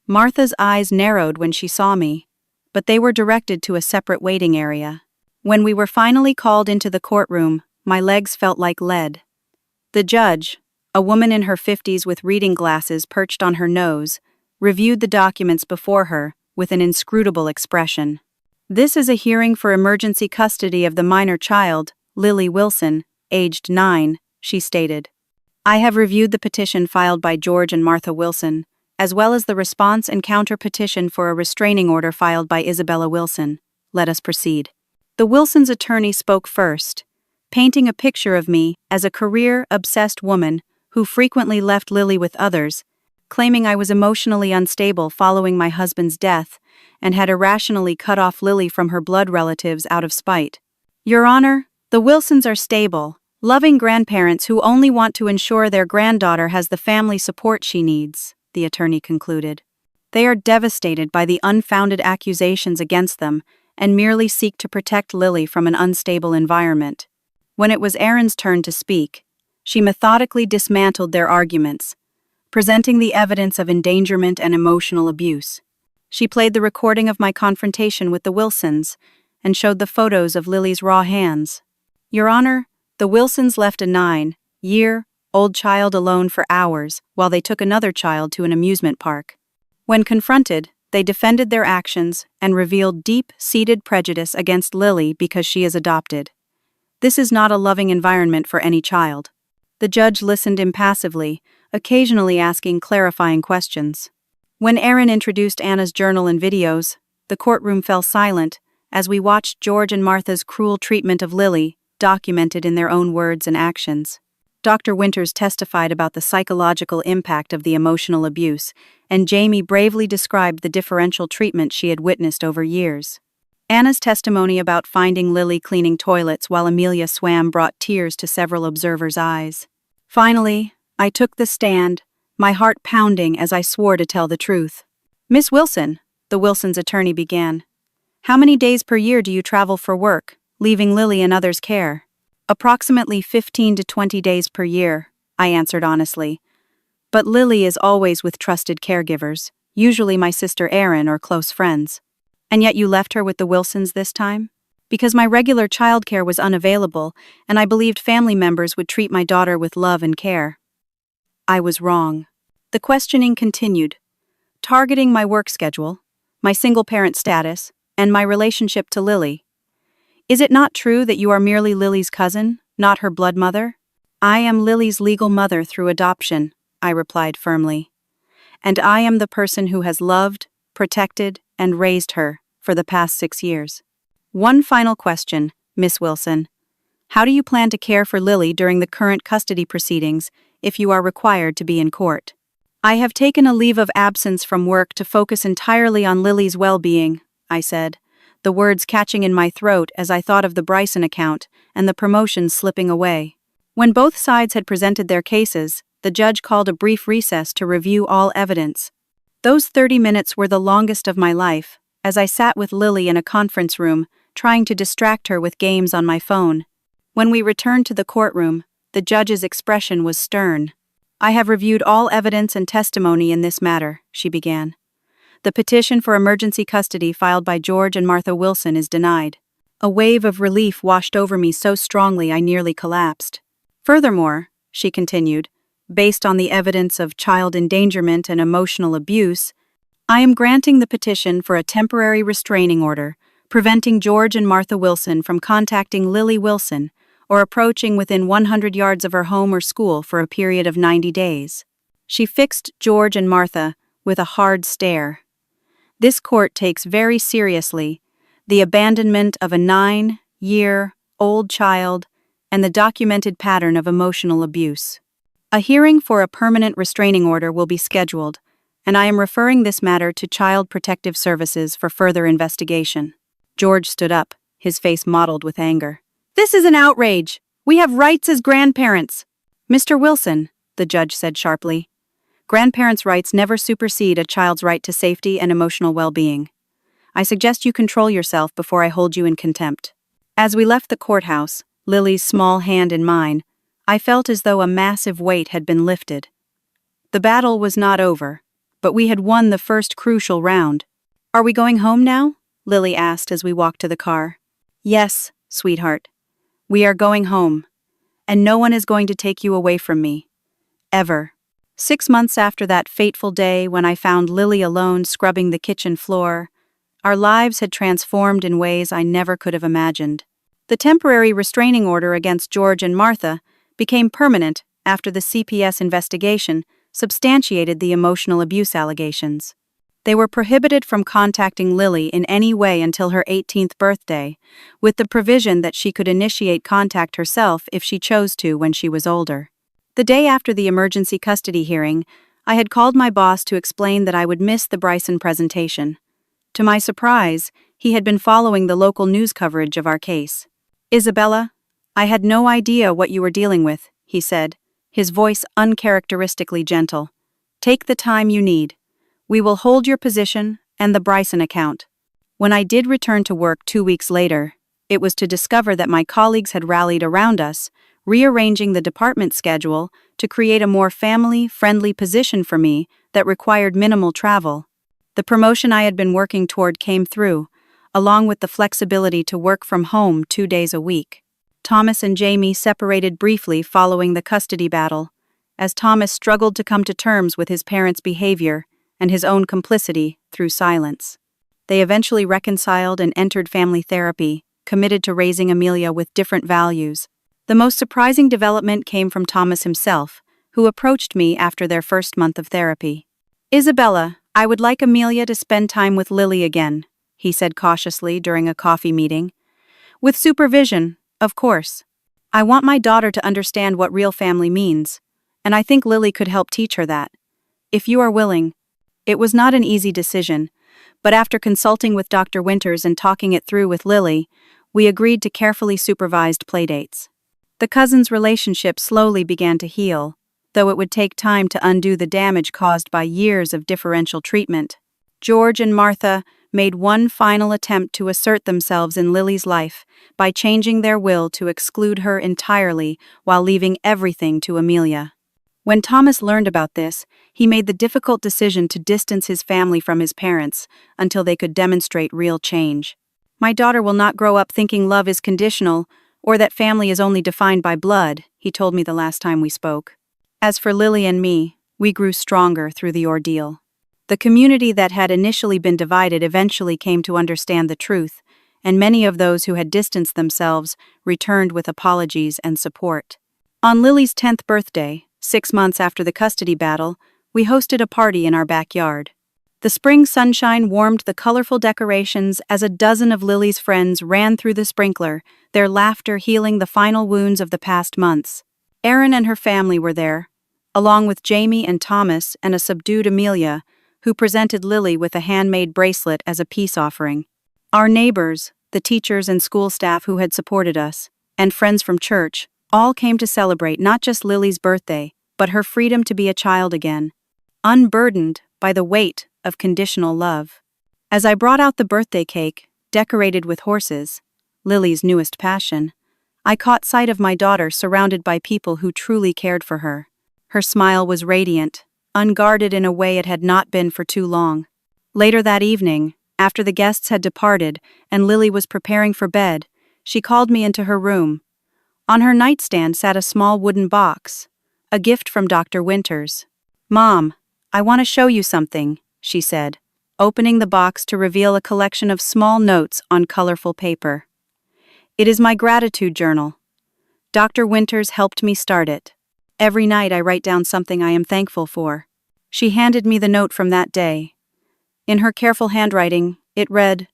Martha's eyes narrowed when she saw me, but they were directed to a separate waiting area. When we were finally called into the courtroom, my legs felt like lead. The judge, a woman in her 50s with reading glasses perched on her nose, reviewed the documents before her with an inscrutable expression. "This is a hearing for emergency custody of the minor child, Lily Wilson, aged 9, she stated. "I have reviewed the petition filed by George and Martha Wilson, as well as the response and counter petition for a restraining order filed by Isabella Wilson. Let us proceed." The Wilsons' attorney spoke first, painting a picture of me as a career-obsessed woman who frequently left Lily with others, claiming I was emotionally unstable following my husband's death and had irrationally cut off Lily from her blood relatives out of spite. "Your Honor, the Wilsons are stable, loving grandparents who only want to ensure their granddaughter has the family support she needs," the attorney concluded. "They are devastated by the unfounded accusations against them and merely seek to protect Lily from an unstable environment." When it was Erin's turn to speak, she methodically dismantled their arguments, presenting the evidence of endangerment and emotional abuse. She played the recording of my confrontation with the Wilsons and showed the photos of Lily's raw hands. "Your Honor, the Wilsons left a 9-year-old child alone for hours while they took another child to an amusement park. When confronted, they defended their actions and revealed deep-seated prejudice against Lily because she is adopted. This is not a loving environment for any child." The judge listened impassively, occasionally asking clarifying questions. When Erin introduced Anna's journal and videos, the courtroom fell silent as we watched George and Martha's cruel treatment of Lily, documented in their own words and actions. Dr. Winters testified about the psychological impact of the emotional abuse, and Jamie bravely described the differential treatment she had witnessed over years. Anna's testimony about finding Lily cleaning toilets while Amelia swam brought tears to several observers' eyes. Finally, I took the stand, my heart pounding as I swore to tell the truth. "Miss Wilson," the Wilsons' attorney began, How many days per year do you travel for work, leaving Lily in others' care? Approximately 15 to 20 days per year, I answered honestly. But Lily is always with trusted caregivers, usually my sister Erin or close friends. And yet you left her with the Wilsons this time? Because my regular childcare was unavailable, and I believed family members would treat my daughter with love and care. I was wrong. The questioning continued, targeting my work schedule, my single-parent status, and my relationship to Lily. Is it not true that you are merely Lily's cousin, not her blood mother? I am Lily's legal mother through adoption, I replied firmly. And I am the person who has loved, protected, and raised her for the past 6 years. One final question, Miss Wilson. How do you plan to care for Lily during the current custody proceedings if you are required to be in court? I have taken a leave of absence from work to focus entirely on Lily's well-being, I said, the words catching in my throat as I thought of the Bryson account and the promotions slipping away. When both sides had presented their cases, the judge called a brief recess to review all evidence. Those 30 minutes were the longest of my life, as I sat with Lily in a conference room, trying to distract her with games on my phone. When we returned to the courtroom, the judge's expression was stern. I have reviewed all evidence and testimony in this matter, she began. The petition for emergency custody filed by George and Martha Wilson is denied. A wave of relief washed over me so strongly I nearly collapsed. Furthermore, she continued, based on the evidence of child endangerment and emotional abuse, I am granting the petition for a temporary restraining order, preventing George and Martha Wilson from contacting Lily Wilson or approaching within 100 yards of her home or school for a period of 90 days. She fixed George and Martha with a hard stare. This court takes very seriously the abandonment of a 9-year-old child and the documented pattern of emotional abuse. A hearing for a permanent restraining order will be scheduled, and I am referring this matter to Child Protective Services for further investigation. George stood up, his face mottled with anger. This is an outrage! We have rights as grandparents! Mr. Wilson, the judge said sharply, grandparents' rights never supersede a child's right to safety and emotional well-being. I suggest you control yourself before I hold you in contempt. As we left the courthouse, Lily's small hand in mine, I felt as though a massive weight had been lifted. The battle was not over, but we had won the first crucial round. Are we going home now? Lily asked as we walked to the car. Yes, sweetheart. We are going home, and no one is going to take you away from me. Ever. 6 months after that fateful day when I found Lily alone scrubbing the kitchen floor, our lives had transformed in ways I never could have imagined. The temporary restraining order against George and Martha became permanent after the CPS investigation substantiated the emotional abuse allegations. They were prohibited from contacting Lily in any way until her 18th birthday, with the provision that she could initiate contact herself if she chose to when she was older. The day after the emergency custody hearing, I had called my boss to explain that I would miss the Bryson presentation. To my surprise, he had been following the local news coverage of our case. Isabella, I had no idea what you were dealing with, he said, his voice uncharacteristically gentle. Take the time you need. We will hold your position and the Bryson account. When I did return to work 2 weeks later, it was to discover that my colleagues had rallied around us, rearranging the department schedule to create a more family-friendly position for me that required minimal travel. The promotion I had been working toward came through, along with the flexibility to work from home 2 days a week. Thomas and Jamie separated briefly following the custody battle, as Thomas struggled to come to terms with his parents' behavior and his own complicity through silence. They eventually reconciled and entered family therapy, committed to raising Amelia with different values. The most surprising development came from Thomas himself, who approached me after their first month of therapy. Isabella, I would like Amelia to spend time with Lily again, he said cautiously during a coffee meeting. With supervision, of course. I want my daughter to understand what real family means, and I think Lily could help teach her that. If you are willing. It was not an easy decision, but after consulting with Dr. Winters and talking it through with Lily, we agreed to carefully supervised playdates. The cousins' relationship slowly began to heal, though it would take time to undo the damage caused by years of differential treatment. George and Martha made one final attempt to assert themselves in Lily's life by changing their will to exclude her entirely while leaving everything to Amelia. When Thomas learned about this, he made the difficult decision to distance his family from his parents until they could demonstrate real change. "My daughter will not grow up thinking love is conditional or that family is only defined by blood," he told me the last time we spoke. As for Lily and me, we grew stronger through the ordeal. The community that had initially been divided eventually came to understand the truth, and many of those who had distanced themselves returned with apologies and support. On Lily's 10th birthday, 6 months after the custody battle, we hosted a party in our backyard. The spring sunshine warmed the colorful decorations as a dozen of Lily's friends ran through the sprinkler, their laughter healing the final wounds of the past months. Erin and her family were there, along with Jamie and Thomas and a subdued Amelia, who presented Lily with a handmade bracelet as a peace offering. Our neighbors, the teachers and school staff who had supported us, and friends from church, all came to celebrate not just Lily's birthday, but her freedom to be a child again, unburdened by the weight of conditional love. As I brought out the birthday cake, decorated with horses, Lily's newest passion, I caught sight of my daughter surrounded by people who truly cared for her. Her smile was radiant, unguarded in a way it had not been for too long. Later that evening, after the guests had departed and Lily was preparing for bed, she called me into her room. On her nightstand sat a small wooden box, a gift from Dr. Winters. "Mom, I want to show you something," she said, opening the box to reveal a collection of small notes on colorful paper. "It is my gratitude journal. Dr. Winters helped me start it. Every night I write down something I am thankful for." She handed me the note from that day. In her careful handwriting, it read,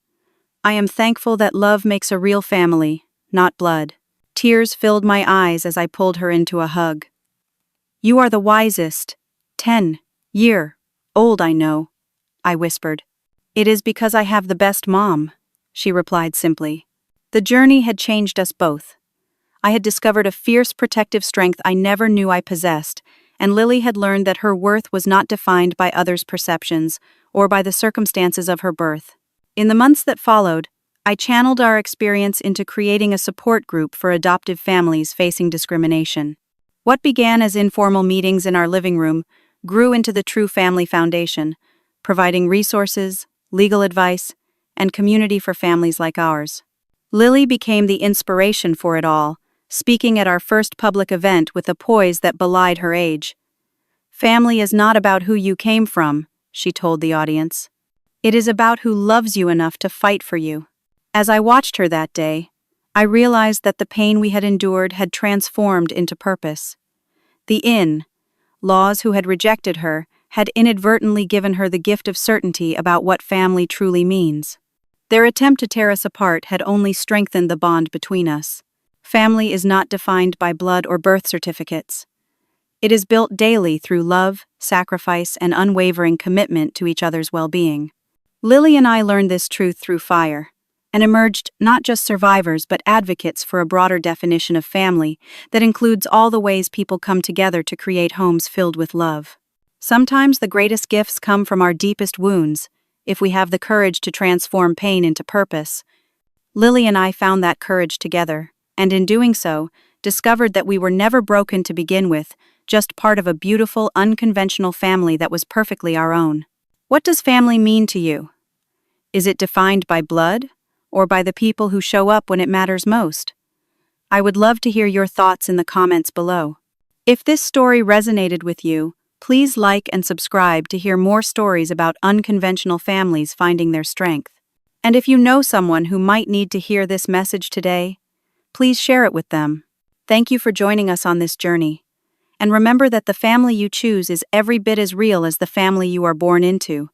"I am thankful that love makes a real family, not blood." Tears filled my eyes as I pulled her into a hug. "You are the wisest 10-year-old I know," I whispered. "It is because I have the best mom," she replied simply. The journey had changed us both. I had discovered a fierce protective strength I never knew I possessed, and Lily had learned that her worth was not defined by others' perceptions or by the circumstances of her birth. In the months that followed, I channeled our experience into creating a support group for adoptive families facing discrimination. What began as informal meetings in our living room grew into the True Family Foundation, providing resources, legal advice, and community for families like ours. Lily became the inspiration for it all, speaking at our first public event with a poise that belied her age. "Family is not about who you came from," she told the audience. "It is about who loves you enough to fight for you." As I watched her that day, I realized that the pain we had endured had transformed into purpose. The in-laws who had rejected her had inadvertently given her the gift of certainty about what family truly means. Their attempt to tear us apart had only strengthened the bond between us. Family is not defined by blood or birth certificates. It is built daily through love, sacrifice, and unwavering commitment to each other's well-being. Lily and I learned this truth through fire, and emerged not just survivors but advocates for a broader definition of family that includes all the ways people come together to create homes filled with love. Sometimes the greatest gifts come from our deepest wounds, if we have the courage to transform pain into purpose. Lily and I found that courage together, and in doing so, discovered that we were never broken to begin with, just part of a beautiful, unconventional family that was perfectly our own. What does family mean to you? Is it defined by blood, or by the people who show up when it matters most? I would love to hear your thoughts in the comments below. If this story resonated with you, please like and subscribe to hear more stories about unconventional families finding their strength. And if you know someone who might need to hear this message today, please share it with them. Thank you for joining us on this journey. And remember that the family you choose is every bit as real as the family you are born into.